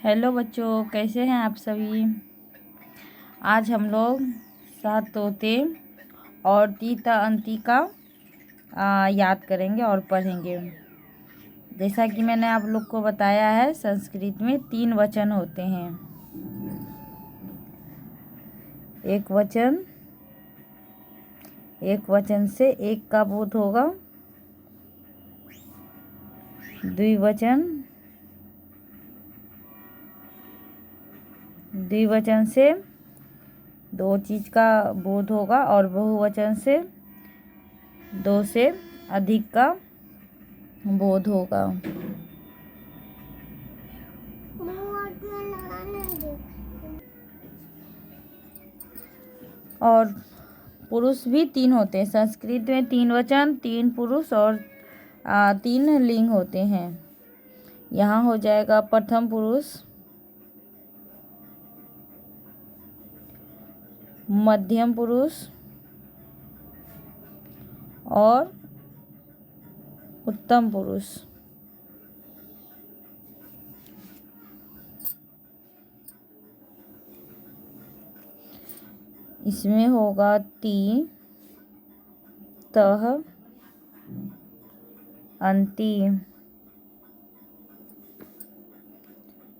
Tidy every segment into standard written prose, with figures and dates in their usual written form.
Hello बच्चों, कैसे हैं आप सभी। आज हम लोग सात तोते और तीता अंती का याद करेंगे और पढ़ेंगे। जैसा कि मैंने आप लोग को बताया है, संस्कृत में 3 वचन होते हैं। एक वचन से एक का बोध होगा। द्विवचन से 2 चीज़ का बोध होगा और बहुवचन से 2 से अधिक का बोध होगा। और पुरुष भी 3 होते हैं। संस्कृत में 3 वचन, 3 पुरुष और 3 लिंग होते हैं। यहाँ हो जाएगा प्रथम पुरुष, मध्यम पुरुष और उत्तम पुरुष। इसमें होगा ती, तह, अंति,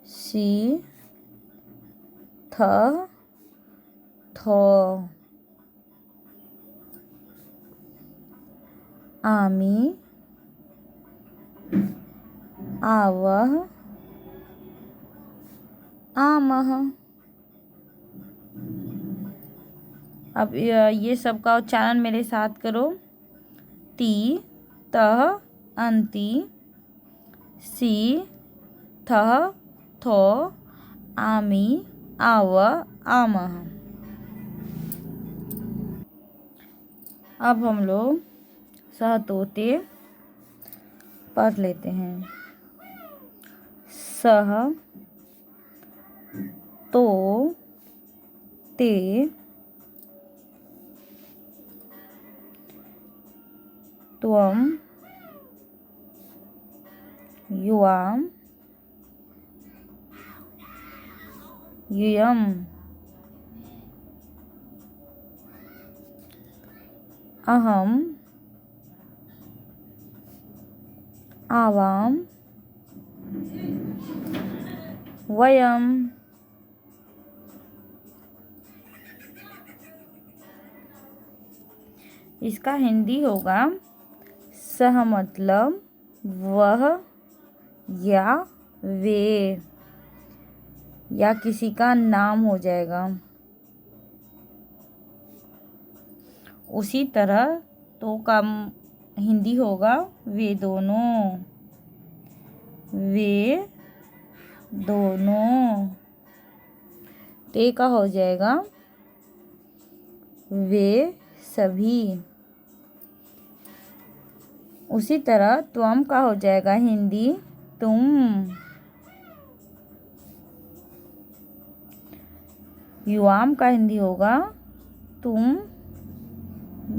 सी, थ, थो, आमी, आवह, आमह। अब ये सब का उच्चारण मेरे साथ करो। ती, तह, अंति, सी, थह, थो, आमी, आवह, आमह। अब हम लोग सहतोते पढ़ लेते हैं। सह, तो, ते, त्वम, युवाम, युयम, अहम, आवाम, वयम। इसका हिंदी होगा सह मतलब वह या वे, या किसी का नाम हो जाएगा। उसी तरह तो का हिंदी होगा वे दोनों, वे दोनों। ते का हो जाएगा वे सभी। उसी तरह त्वम का हो जाएगा हिंदी तुम। युवाम का हिंदी होगा तुम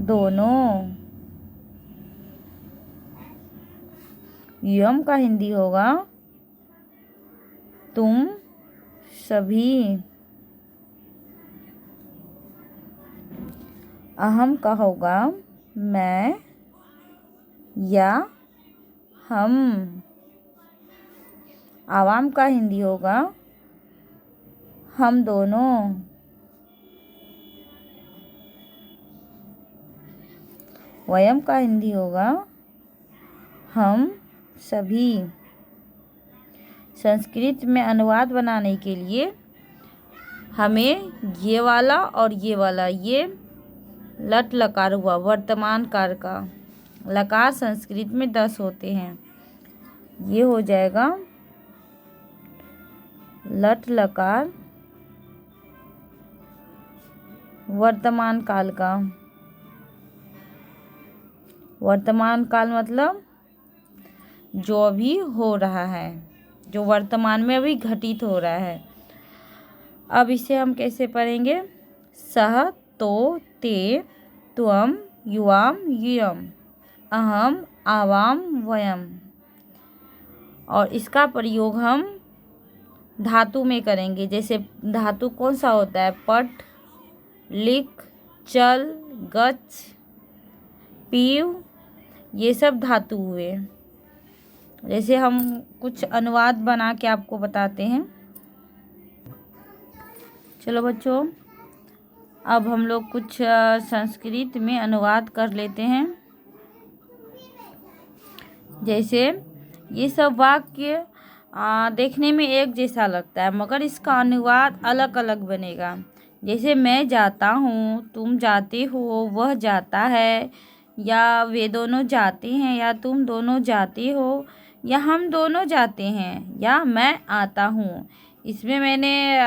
दोनों। यम का हिंदी होगा तुम सभी। अहम का होगा मैं या हम। आवाम का हिंदी होगा हम दोनों। वयम का हिंदी होगा हम सभी। संस्कृत में अनुवाद बनाने के लिए हमें ये वाला और ये वाला, ये लट लकार हुआ वर्तमान काल का। लकार संस्कृत में 10 होते हैं। ये हो जाएगा लट लकार वर्तमान काल का। वर्तमान काल मतलब जो अभी हो रहा है, जो वर्तमान में अभी घटित हो रहा है। अब इसे हम कैसे पढ़ेंगे। सह, तो, ते, त्वम, युवाम, युयम, अहम, आवाम, वयम। और इसका प्रयोग हम धातु में करेंगे। जैसे धातु कौन सा होता है? पट, लिख, चल, गच्छ, पीव, ये सब धातु हुए। जैसे हम कुछ अनुवाद बना के आपको बताते हैं। चलो बच्चों, अब हम लोग कुछ संस्कृत में अनुवाद कर लेते हैं। जैसे ये सब वाक्य देखने में एक जैसा लगता है, मगर इसका अनुवाद अलग अलग बनेगा। जैसे मैं जाता हूँ, तुम जाते हो, वह जाता है, या वे दोनों जाते हैं, या तुम दोनों जाते हो, या हम दोनों जाते हैं, या मैं आता हूँ। इसमें मैंने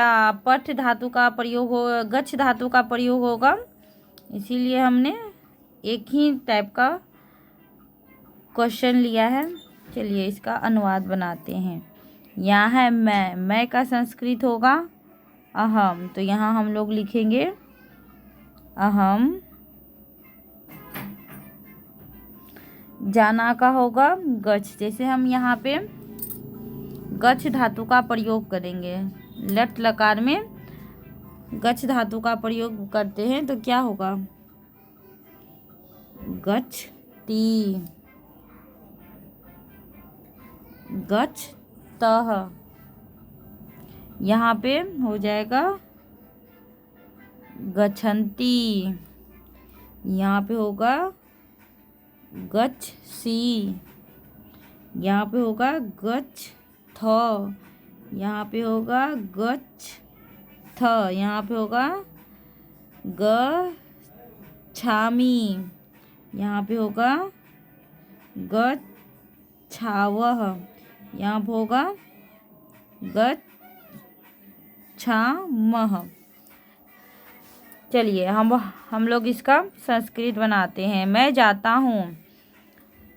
पठ धातु का प्रयोग हो, गच्छ धातु का प्रयोग होगा, इसीलिए हमने एक ही टाइप का क्वेश्चन लिया है। चलिए इसका अनुवाद बनाते हैं। यहाँ है मैं का संस्कृत होगा अहम, तो यहाँ हम लोग लिखेंगे अहम। जाना का होगा गच्छ। जैसे हम यहाँ पे गच्छ धातु का प्रयोग करेंगे, लट लकार में गच्छ धातु का प्रयोग करते हैं, तो क्या होगा? गच्छति, गच्छतः। यहाँ पे हो जाएगा गच्छन्ति, यहाँ पे होगा गच्छसि, यहाँ पे होगा गच्छथ, यहाँ पे होगा गच्छथ, यहाँ पे होगा गच्छामि, यहाँ पे होगा गच्छावः, यहाँ पे होगा गच्छामः। चलिए हम लोग इसका संस्कृत बनाते हैं। मैं जाता हूँ,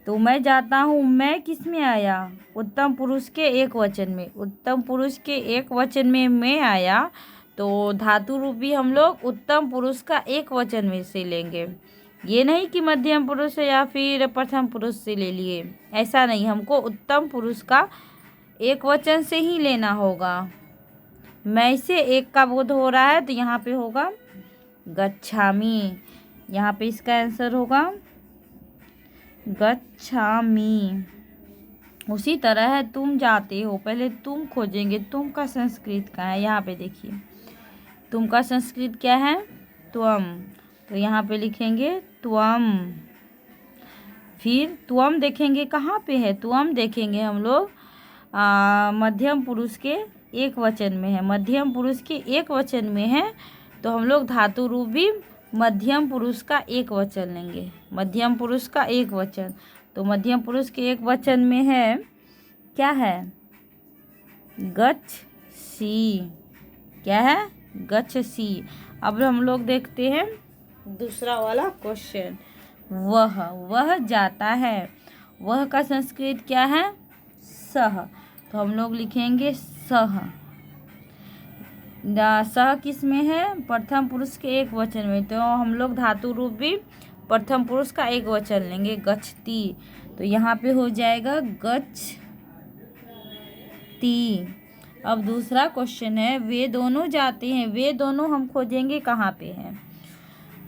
तो मैं जाता हूँ, मैं किस में आया? उत्तम पुरुष के एक वचन में। उत्तम पुरुष के एक वचन में मैं आया, तो धातु रूपी हम लोग उत्तम पुरुष का एक वचन में से लेंगे। ये नहीं कि मध्यम पुरुष या फिर प्रथम पुरुष से ले लिए, ऐसा नहीं, हमको उत्तम पुरुष का एक वचन से ही लेना होगा। मैं से एक का बोध हो रहा है, तो यहाँ पे होगा गच्छामि, यहाँ पे इसका आंसर होगा गच्छामि। उसी तरह है तुम जाते हो, पहले तुम खोजेंगे, तुम का संस्कृत का है। यहाँ पे देखिए तुम का संस्कृत क्या है? त्वम, तो यहाँ पे लिखेंगे त्वम। फिर त्वम देखेंगे कहाँ पे है? त्वम देखेंगे हम लोग मध्यम पुरुष के एक वचन में है। मध्यम पुरुष के एक वचन में है, तो हम लोग धातु रूप भी मध्यम पुरुष का एक वचन लेंगे। मध्यम पुरुष का एक वचन, तो मध्यम पुरुष के एक वचन में है, क्या है? गच्छसि। क्या है? गच्छसि। अब हम लोग देखते हैं दूसरा वाला क्वेश्चन। वह जाता है, वह का संस्कृत क्या है? सह, तो हम लोग लिखेंगे सह। सह किस में है? प्रथम पुरुष के एक वचन में, तो हम लोग धातु रूप भी प्रथम पुरुष का एक वचन लेंगे, गच्छति, तो यहाँ पे हो जाएगा गच्छति। अब दूसरा क्वेश्चन है, वे दोनों जाते हैं। वे दोनों हम खोजेंगे कहाँ पे हैं?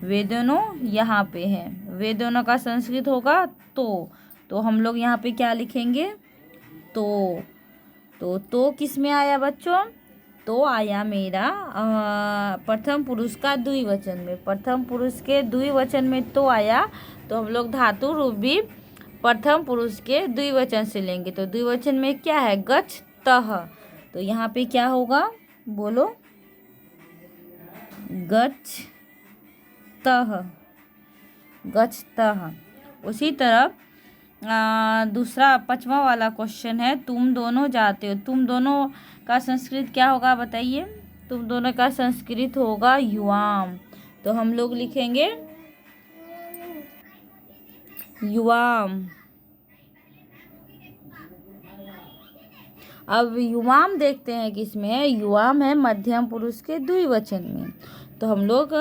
वे दोनों यहाँ पे हैं। वे दोनों का संस्कृत होगा तो हम लोग यहाँ पे क्या लिखेंगे? तो किस में आया बच्चों? तो आया मेरा प्रथम पुरुष का द्विवचन में। प्रथम पुरुष के द्विवचन में तो आया, तो हम लोग धातु रूप भी प्रथम पुरुष के द्विवचन से लेंगे। तो द्विवचन में क्या है? गच्छतः, तो यहाँ पे क्या होगा? बोलो, गच्छतः, गच्छतः। उसी तरह दूसरा पांचवा वाला क्वेश्चन है, तुम दोनों जाते हो। तुम दोनों का संस्कृत क्या होगा बताइए? तुम दोनों का संस्कृत होगा युवाम, तो हम लोग लिखेंगे युवाम। अब युवाम देखते हैं किसमें है? युवाम है मध्यम पुरुष के द्विवचन में, तो हम लोग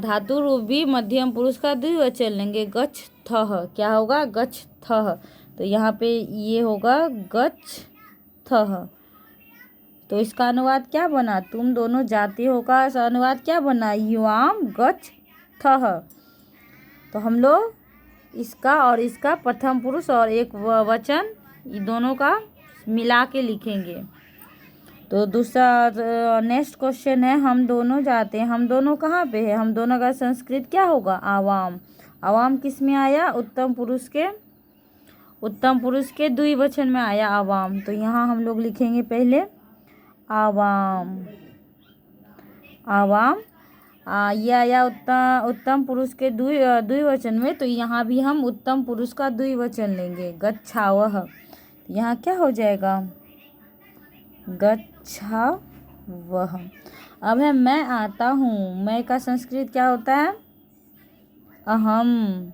धातु रूप भी मध्यम पुरुष का द्विवचन लेंगे, गच्छथः। क्या होगा? गच्छथः, तो यहाँ पे ये होगा गच्छथः। तो इसका अनुवाद क्या बना, तुम दोनों जाते हो का अनुवाद क्या बना, युवाम गच्छथः। तो हम लोग इसका और इसका प्रथम पुरुष और एक वचन ये दोनों का मिला के लिखेंगे। तो दूसरा नेक्स्ट क्वेश्चन है, हम दोनों जाते हैं, हम दोनों कहाँ पे है, हम दोनों का संस्कृत क्या होगा, आवाम। आवाम किस में आया, उत्तम पुरुष के द्विवचन में आया आवाम। तो यहाँ हम लोग लिखेंगे पहले आवाम। ये आया उत्तम पुरुष के द्विवचन में, तो यहाँ भी हम उत्तम पुरुष का द्विवचन लेंगे, गच्छावह। यहाँ क्या हो जाएगा, गच्छावह। अब है मैं आता हूँ, मैं का संस्कृत क्या होता है, अहम।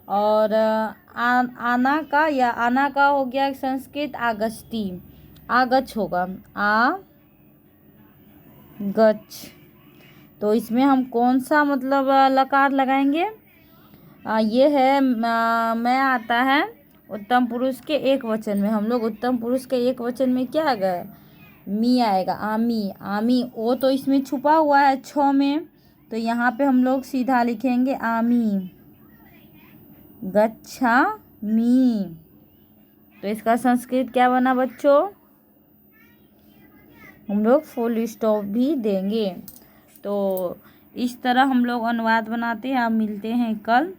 और आना का हो गया संस्कृत आगस्ती, आगच्छ होगा, गच्छ। तो इसमें हम कौन सा मतलब लकार लगाएंगे, ये है मैं आता है उत्तम पुरुष के एक वचन में, हम लोग उत्तम पुरुष के एक वचन में क्या आएगा, मी आएगा, आमी। ओ तो इसमें छुपा हुआ है छ में, तो यहाँ पे हम लोग सीधा लिखेंगे आमी, गच्छामि। तो इसका संस्कृत क्या बना बच्चों, हम लोग फुल स्टॉप भी देंगे। तो इस तरह हम लोग अनुवाद बनाते हैं। आप मिलते हैं कल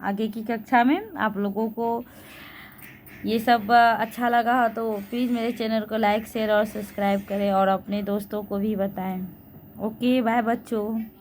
आगे की कक्षा में। आप लोगों को ये सब अच्छा लगा तो प्लीज़ मेरे चैनल को लाइक शेयर और सब्सक्राइब करें और अपने दोस्तों को भी बताएं। ओके बाय बच्चों।